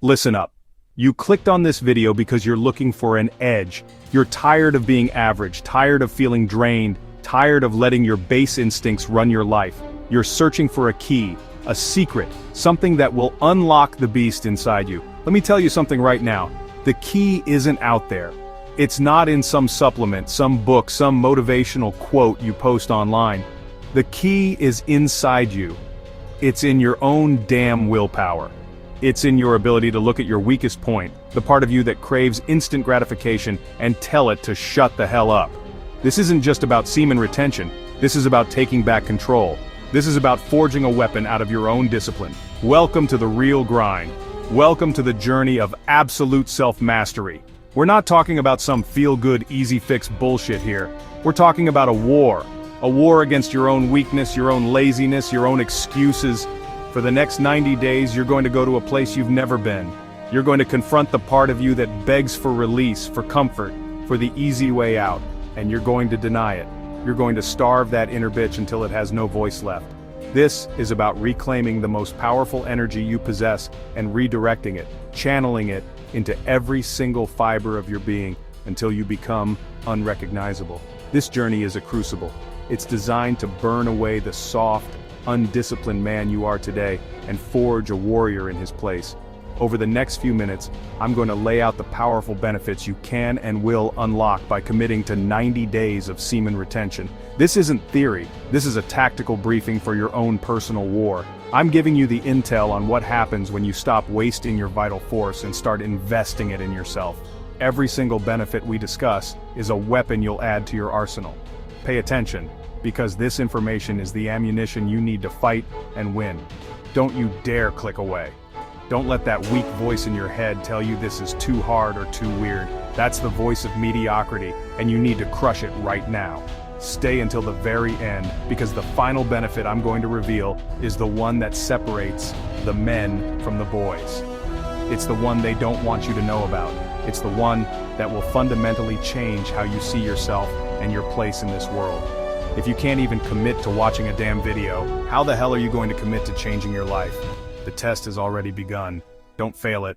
Listen up. You clicked on this video because you're looking for an edge. You're tired of being average, tired of feeling drained, tired of letting your base instincts run your life. You're searching for a key, a secret, something that will unlock the beast inside you. Let me tell you something right now. The key isn't out there. It's not in some supplement, some book, some motivational quote you post online. The key is inside you. It's in your own damn willpower. It's in your ability to look at your weakest point, the part of you that craves instant gratification, and tell it to shut the hell up. This isn't just about semen retention. This is about taking back control. This is about forging a weapon out of your own discipline. Welcome to the real grind. Welcome to the journey of absolute self-mastery. We're not talking about some feel-good, easy-fix bullshit here. We're talking about a war against your own weakness, your own laziness, your own excuses. For the next 90 days, you're going to go to a place you've never been. You're going to confront the part of you that begs for release, for comfort, for the easy way out, and you're going to deny it. You're going to starve that inner bitch until it has no voice left. This is about reclaiming the most powerful energy you possess and redirecting it, channeling it into every single fiber of your being until you become unrecognizable. This journey is a crucible. It's designed to burn away the soft, undisciplined man you are today and forge a warrior in his place. Over the next few minutes, I'm going to lay out the powerful benefits you can and will unlock by committing to 90 days of semen retention. This isn't theory, this is a tactical briefing for your own personal war. I'm giving you the intel on what happens when you stop wasting your vital force and start investing it in yourself. Every single benefit we discuss is a weapon you'll add to your arsenal. Pay attention, because this information is the ammunition you need to fight and win. Don't you dare click away. Don't let that weak voice in your head tell you this is too hard or too weird. That's the voice of mediocrity, and you need to crush it right now. Stay until the very end, because the final benefit I'm going to reveal is the one that separates the men from the boys. It's the one they don't want you to know about. It's the one that will fundamentally change how you see yourself and your place in this world. If you can't even commit to watching a damn video, how the hell are you going to commit to changing your life? The test has already begun. Don't fail it.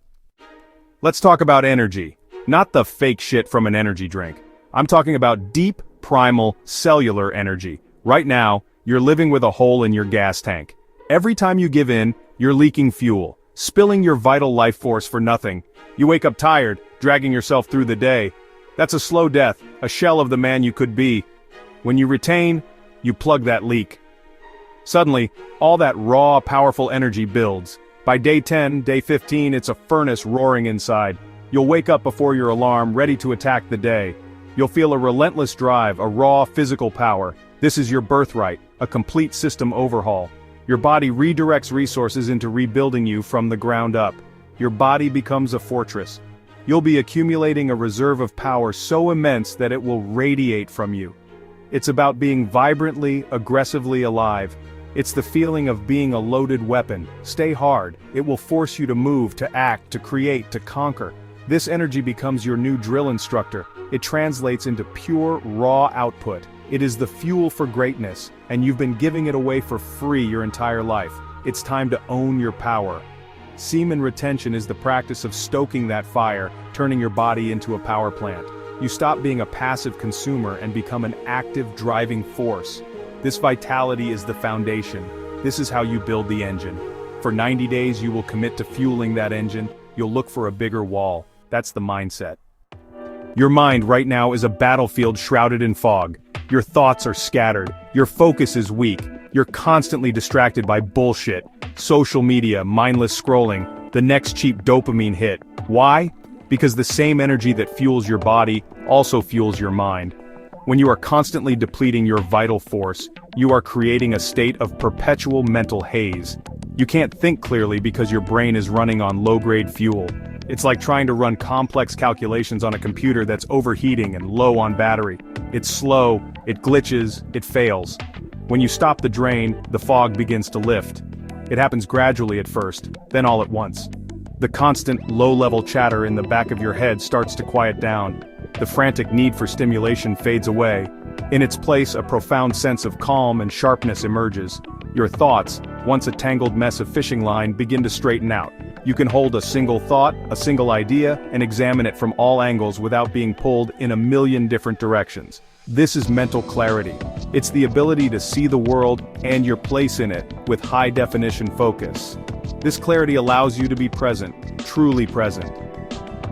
Let's talk about energy. Not the fake shit from an energy drink. I'm talking about deep, primal, cellular energy. Right now, you're living with a hole in your gas tank. Every time you give in, you're leaking fuel, spilling your vital life force for nothing. You wake up tired, dragging yourself through the day. That's a slow death, a shell of the man you could be. When you retain, you plug that leak. Suddenly, all that raw, powerful energy builds. By day 10, day 15, it's a furnace roaring inside. You'll wake up before your alarm, ready to attack the day. You'll feel a relentless drive, a raw physical power. This is your birthright, a complete system overhaul. Your body redirects resources into rebuilding you from the ground up. Your body becomes a fortress. You'll be accumulating a reserve of power so immense that it will radiate from you. It's about being vibrantly, aggressively alive. It's the feeling of being a loaded weapon. Stay hard. It will force you to move, to act, to create, to conquer. This energy becomes your new drill instructor. It translates into pure, raw output. It is the fuel for greatness, and you've been giving it away for free your entire life. It's time to own your power. Semen retention is the practice of stoking that fire, turning your body into a power plant. You stop being a passive consumer and become an active driving force. This vitality is the foundation. This is how you build the engine. For 90 days you will commit to fueling that engine. You'll look for a bigger wall. That's the mindset. Your mind right now is a battlefield shrouded in fog. Your thoughts are scattered. Your focus is weak. You're constantly distracted by bullshit, social media, mindless scrolling, the next cheap dopamine hit. Why? Because the same energy that fuels your body also fuels your mind. When you are constantly depleting your vital force, you are creating a state of perpetual mental haze. You can't think clearly because your brain is running on low-grade fuel. It's like trying to run complex calculations on a computer that's overheating and low on battery. It's slow, it glitches, it fails. When you stop the drain, the fog begins to lift. It happens gradually at first, then all at once. The constant, low-level chatter in the back of your head starts to quiet down. The frantic need for stimulation fades away. In its place, a profound sense of calm and sharpness emerges. Your thoughts, once a tangled mess of fishing line, begin to straighten out. You can hold a single thought, a single idea, and examine it from all angles without being pulled in a million different directions. This is mental clarity. It's the ability to see the world and your place in it with high-definition focus. This clarity allows you to be present, truly present.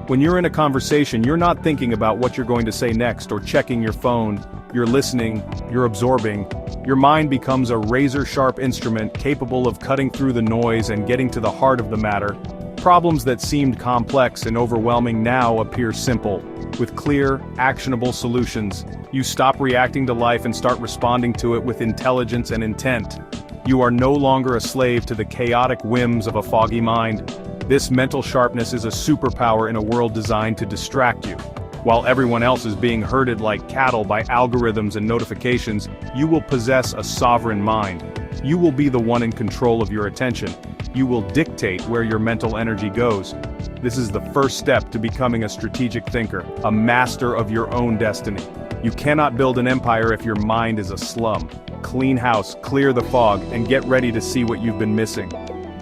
When you're in a conversation, you're not thinking about what you're going to say next or checking your phone. You're listening, you're absorbing. Your mind becomes a razor-sharp instrument capable of cutting through the noise and getting to the heart of the matter. Problems that seemed complex and overwhelming now appear simple. With clear, actionable solutions, you stop reacting to life and start responding to it with intelligence and intent. You are no longer a slave to the chaotic whims of a foggy mind. This mental sharpness is a superpower in a world designed to distract you. While everyone else is being herded like cattle by algorithms and notifications, you will possess a sovereign mind. You will be the one in control of your attention. You will dictate where your mental energy goes. This is the first step to becoming a strategic thinker, a master of your own destiny. You cannot build an empire if your mind is a slum. Clean house, clear the fog, and get ready to see what you've been missing.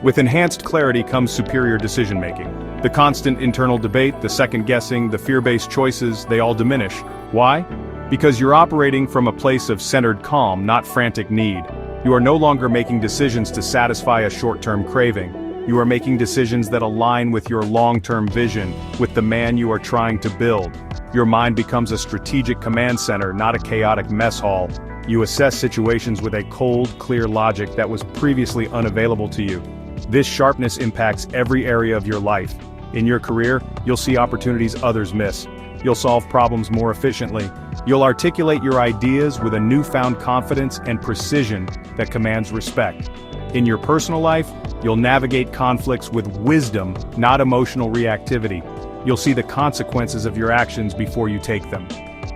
With enhanced clarity comes superior decision-making. The constant internal debate, the second-guessing, the fear-based choices, they all diminish. Why? Because you're operating from a place of centered calm, not frantic need. You are no longer making decisions to satisfy a short-term craving. You are making decisions that align with your long-term vision, with the man you are trying to build. Your mind becomes a strategic command center, not a chaotic mess hall. You assess situations with a cold, clear logic that was previously unavailable to you. This sharpness impacts every area of your life. In your career, you'll see opportunities others miss. You'll solve problems more efficiently. You'll articulate your ideas with a newfound confidence and precision that commands respect. In your personal life, you'll navigate conflicts with wisdom, not emotional reactivity. You'll see the consequences of your actions before you take them.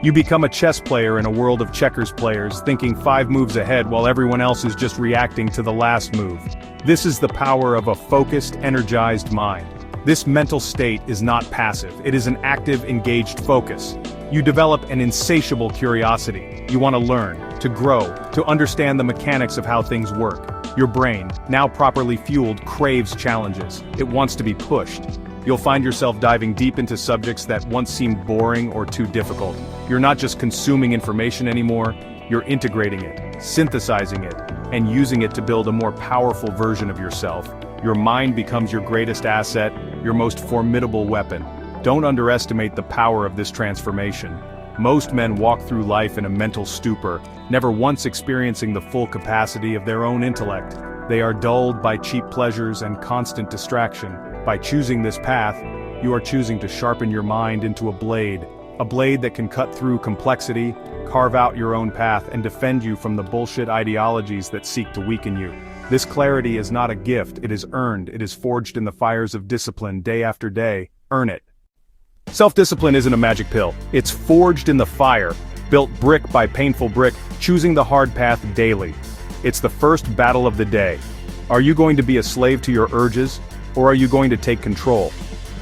You become a chess player in a world of checkers players, thinking 5 moves ahead while everyone else is just reacting to the last move. This is the power of a focused, energized mind. This mental state is not passive, it is an active, engaged focus. You develop an insatiable curiosity. You want to learn, to grow, to understand the mechanics of how things work. Your brain, now properly fueled, craves challenges. It wants to be pushed. You'll find yourself diving deep into subjects that once seemed boring or too difficult. You're not just consuming information anymore, you're integrating it, synthesizing it, and using it to build a more powerful version of yourself. Your mind becomes your greatest asset, your most formidable weapon. Don't underestimate the power of this transformation. Most men walk through life in a mental stupor, never once experiencing the full capacity of their own intellect. They are dulled by cheap pleasures and constant distraction. By choosing this path, you are choosing to sharpen your mind into a blade that can cut through complexity, carve out your own path, and defend you from the bullshit ideologies that seek to weaken you. This clarity is not a gift, it is earned, it is forged in the fires of discipline day after day. Earn it. Self-discipline isn't a magic pill. It's forged in the fire, built brick by painful brick, choosing the hard path daily. It's the first battle of the day. Are you going to be a slave to your urges, or are you going to take control?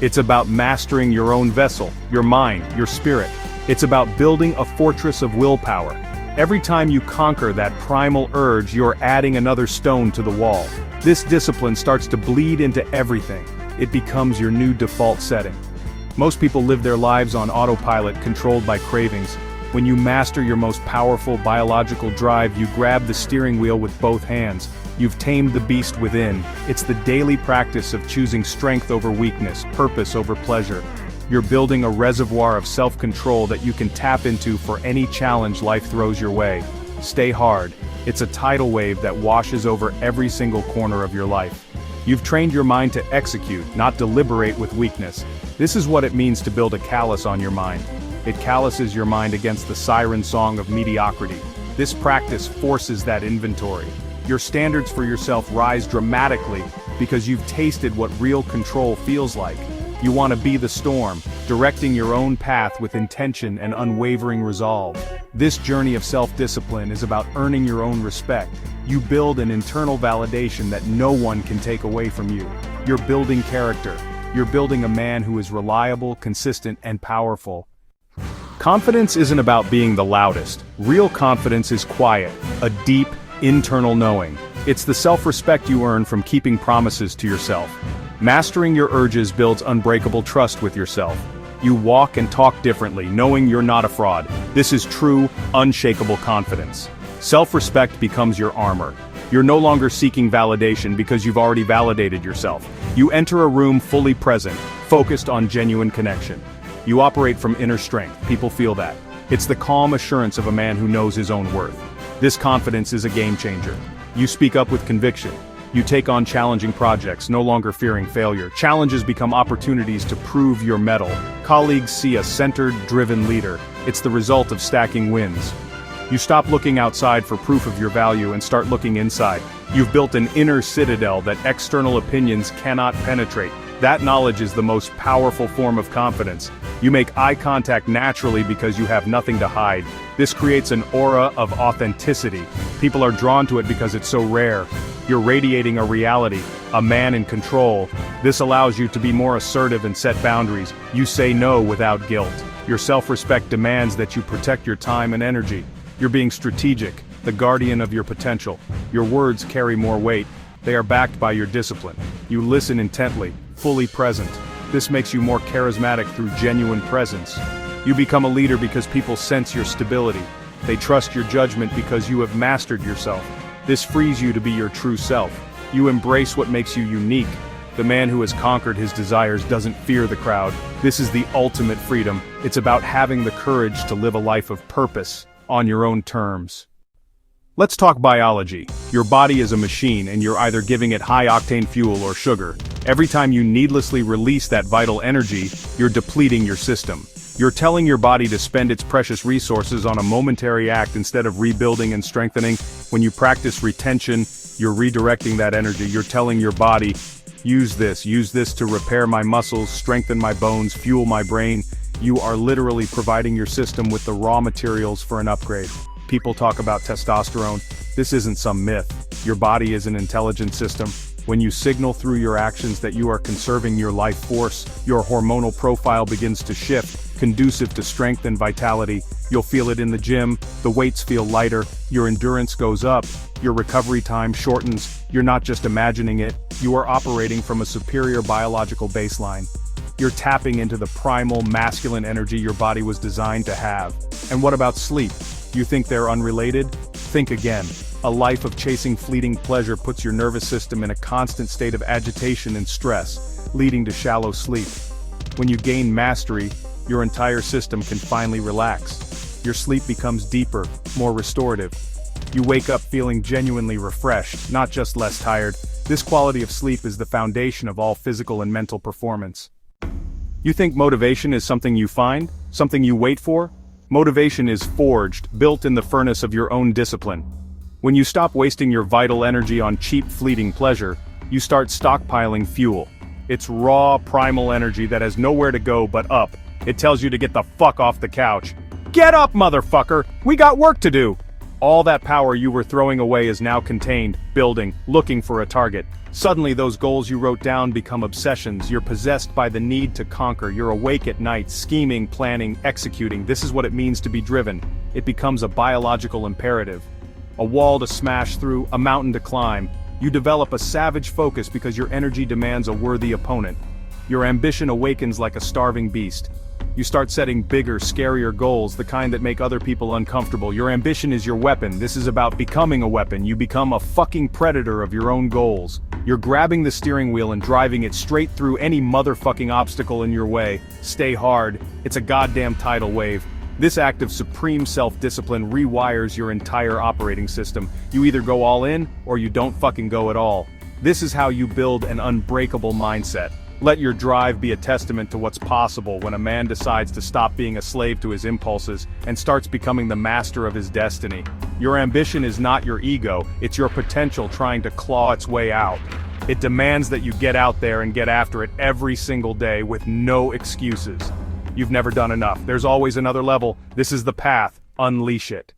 It's about mastering your own vessel, your mind, your spirit. It's about building a fortress of willpower. Every time you conquer that primal urge, you're adding another stone to the wall. This discipline starts to bleed into everything. It becomes your new default setting. Most people live their lives on autopilot, controlled by cravings. When you master your most powerful biological drive, you grab the steering wheel with both hands. You've tamed the beast within. It's the daily practice of choosing strength over weakness, purpose over pleasure. You're building a reservoir of self-control that you can tap into for any challenge life throws your way. Stay hard. It's a tidal wave that washes over every single corner of your life. You've trained your mind to execute, not deliberate with weakness. This is what it means to build a callus on your mind. It calluses your mind against the siren song of mediocrity. This practice forces that inventory. Your standards for yourself rise dramatically because you've tasted what real control feels like. You want to be the storm, directing your own path with intention and unwavering resolve. This journey of self-discipline is about earning your own respect. You build an internal validation that no one can take away from you. You're building character. You're building a man who is reliable, consistent, and powerful. Confidence isn't about being the loudest. Real confidence is quiet, a deep, internal knowing. It's the self-respect you earn from keeping promises to yourself. Mastering your urges builds unbreakable trust with yourself. You walk and talk differently, knowing you're not a fraud. This is true, unshakable confidence. Self-respect becomes your armor. You're no longer seeking validation because you've already validated yourself. You enter a room fully present, focused on genuine connection. You operate from inner strength, people feel that. It's the calm assurance of a man who knows his own worth. This confidence is a game changer. You speak up with conviction. You take on challenging projects, no longer fearing failure. Challenges become opportunities to prove your mettle. Colleagues see a centered, driven leader. It's the result of stacking wins. You stop looking outside for proof of your value and start looking inside. You've built an inner citadel that external opinions cannot penetrate. That knowledge is the most powerful form of confidence. You make eye contact naturally because you have nothing to hide. This creates an aura of authenticity. People are drawn to it because it's so rare. You're radiating a reality, a man in control. This allows you to be more assertive and set boundaries. You say no without guilt. Your self-respect demands that you protect your time and energy. You're being strategic, the guardian of your potential. Your words carry more weight. They are backed by your discipline. You listen intently, fully present. This makes you more charismatic through genuine presence. You become a leader because people sense your stability. They trust your judgment because you have mastered yourself. This frees you to be your true self. You embrace what makes you unique. The man who has conquered his desires doesn't fear the crowd. This is the ultimate freedom. It's about having the courage to live a life of purpose, on your own terms. Let's talk biology. Your body is a machine and you're either giving it high-octane fuel or sugar. Every time you needlessly release that vital energy, you're depleting your system. You're telling your body to spend its precious resources on a momentary act instead of rebuilding and strengthening. When you practice retention, you're redirecting that energy. You're telling your body, use this to repair my muscles, strengthen my bones, fuel my brain. You are literally providing your system with the raw materials for an upgrade. People talk about testosterone. This isn't some myth. Your body is an intelligent system. When you signal through your actions that you are conserving your life force, your hormonal profile begins to shift, conducive to strength and vitality. You'll feel it in the gym, the weights feel lighter, your endurance goes up, your recovery time shortens. You're not just imagining it, you are operating from a superior biological baseline. You're tapping into the primal masculine energy your body was designed to have. And what about sleep? You think they're unrelated? Think again. A life of chasing fleeting pleasure puts your nervous system in a constant state of agitation and stress, leading to shallow sleep. When you gain mastery, your entire system can finally relax. Your sleep becomes deeper, more restorative. You wake up feeling genuinely refreshed, not just less tired. This quality of sleep is the foundation of all physical and mental performance. You think motivation is something you find? Something you wait for? Motivation is forged, built in the furnace of your own discipline. When you stop wasting your vital energy on cheap, fleeting pleasure, you start stockpiling fuel. It's raw, primal energy that has nowhere to go but up. It tells you to get the fuck off the couch. Get up, motherfucker! We got work to do! All that power you were throwing away is now contained, building, looking for a target. Suddenly those goals you wrote down become obsessions. You're possessed by the need to conquer. You're awake at night, scheming, planning, executing. This is what it means to be driven. It becomes a biological imperative. A wall to smash through, a mountain to climb. You develop a savage focus because your energy demands a worthy opponent. Your ambition awakens like a starving beast. You start setting bigger, scarier goals, the kind that make other people uncomfortable. Your ambition is your weapon. This is about becoming a weapon. You become a fucking predator of your own goals. You're grabbing the steering wheel and driving it straight through any motherfucking obstacle in your way. Stay hard. It's a goddamn tidal wave. This act of supreme self-discipline rewires your entire operating system. You either go all in, or you don't fucking go at all. This is how you build an unbreakable mindset. Let your drive be a testament to what's possible when a man decides to stop being a slave to his impulses and starts becoming the master of his destiny. Your ambition is not your ego, it's your potential trying to claw its way out. It demands that you get out there and get after it every single day with no excuses. You've never done enough. There's always another level. This is the path. Unleash it.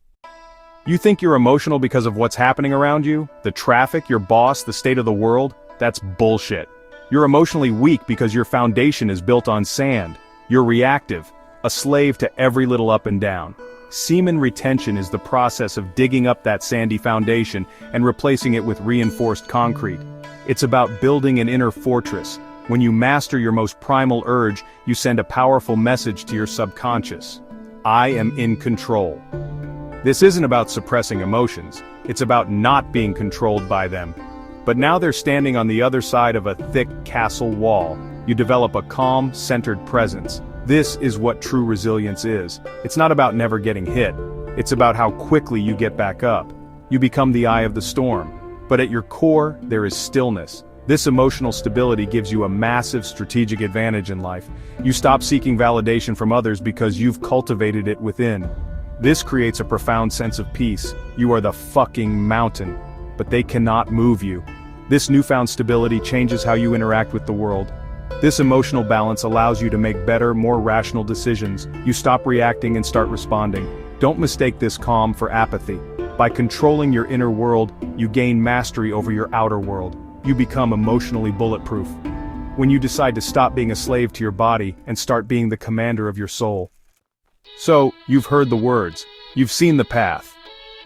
You think you're emotional because of what's happening around you? The traffic, your boss, the state of the world? That's bullshit. You're emotionally weak because your foundation is built on sand. You're reactive, a slave to every little up and down. Semen retention is the process of digging up that sandy foundation and replacing it with reinforced concrete. It's about building an inner fortress, When you master your most primal urge, you send a powerful message to your subconscious. I am in control. This isn't about suppressing emotions, it's about not being controlled by them. But now they're standing on the other side of a thick castle wall. You develop a calm, centered presence. This is what true resilience is. It's not about never getting hit. It's about how quickly you get back up. You become the eye of the storm. But at your core, there is stillness. This emotional stability gives you a massive strategic advantage in life. You stop seeking validation from others because you've cultivated it within. This creates a profound sense of peace. You are the fucking mountain, but they cannot move you. This newfound stability changes how you interact with the world. This emotional balance allows you to make better, more rational decisions. You stop reacting and start responding. Don't mistake this calm for apathy. By controlling your inner world, you gain mastery over your outer world. You become emotionally bulletproof. When you decide to stop being a slave to your body and start being the commander of your soul. So, you've heard the words. You've seen the path.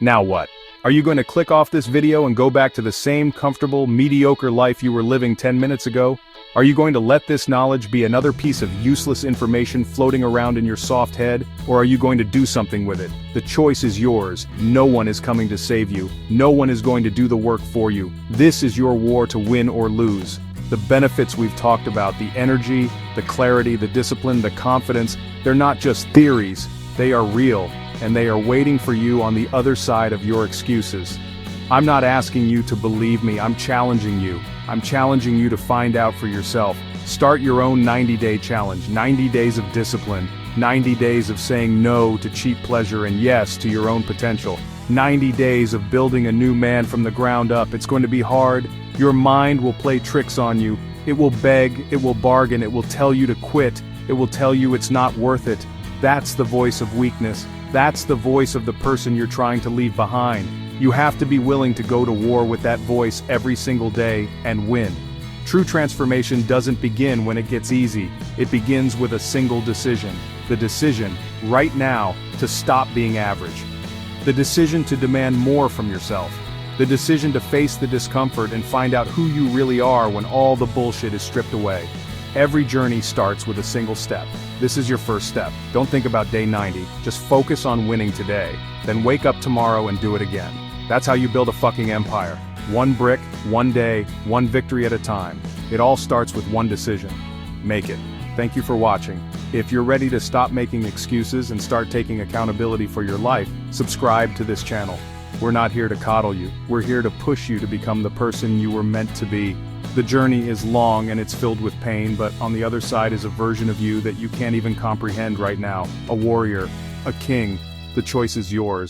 Now what? Are you going to click off this video and go back to the same comfortable, mediocre life you were living 10 minutes ago? Are you going to let this knowledge be another piece of useless information floating around in your soft head? Or are you going to do something with it? The choice is yours. No one is coming to save you. No one is going to do the work for you. This is your war to win or lose. The benefits we've talked about, the energy, the clarity, the discipline, the confidence, they're not just theories. They are real, and they are waiting for you on the other side of your excuses. I'm not asking you to believe me, I'm challenging you. I'm challenging you to find out for yourself. Start your own 90-day challenge, 90 days of discipline, 90 days of saying no to cheap pleasure and yes to your own potential. 90 days of building a new man from the ground up. It's going to be hard. Your mind will play tricks on you. It will beg, it will bargain, it will tell you to quit. It will tell you it's not worth it. That's the voice of weakness. That's the voice of the person you're trying to leave behind. You have to be willing to go to war with that voice every single day and win. True transformation doesn't begin when it gets easy. It begins with a single decision. The decision, right now, to stop being average. The decision to demand more from yourself. The decision to face the discomfort and find out who you really are when all the bullshit is stripped away. Every journey starts with a single step. This is your first step. Don't think about day 90, just focus on winning today. Then wake up tomorrow and do it again. That's how you build a fucking empire. One brick, one day, one victory at a time. It all starts with one decision. Make it. Thank you for watching. If you're ready to stop making excuses and start taking accountability for your life, subscribe to this channel. We're not here to coddle you. We're here to push you to become the person you were meant to be. The journey is long and it's filled with pain, but on the other side is a version of you that you can't even comprehend right now. A warrior, a king. The choice is yours.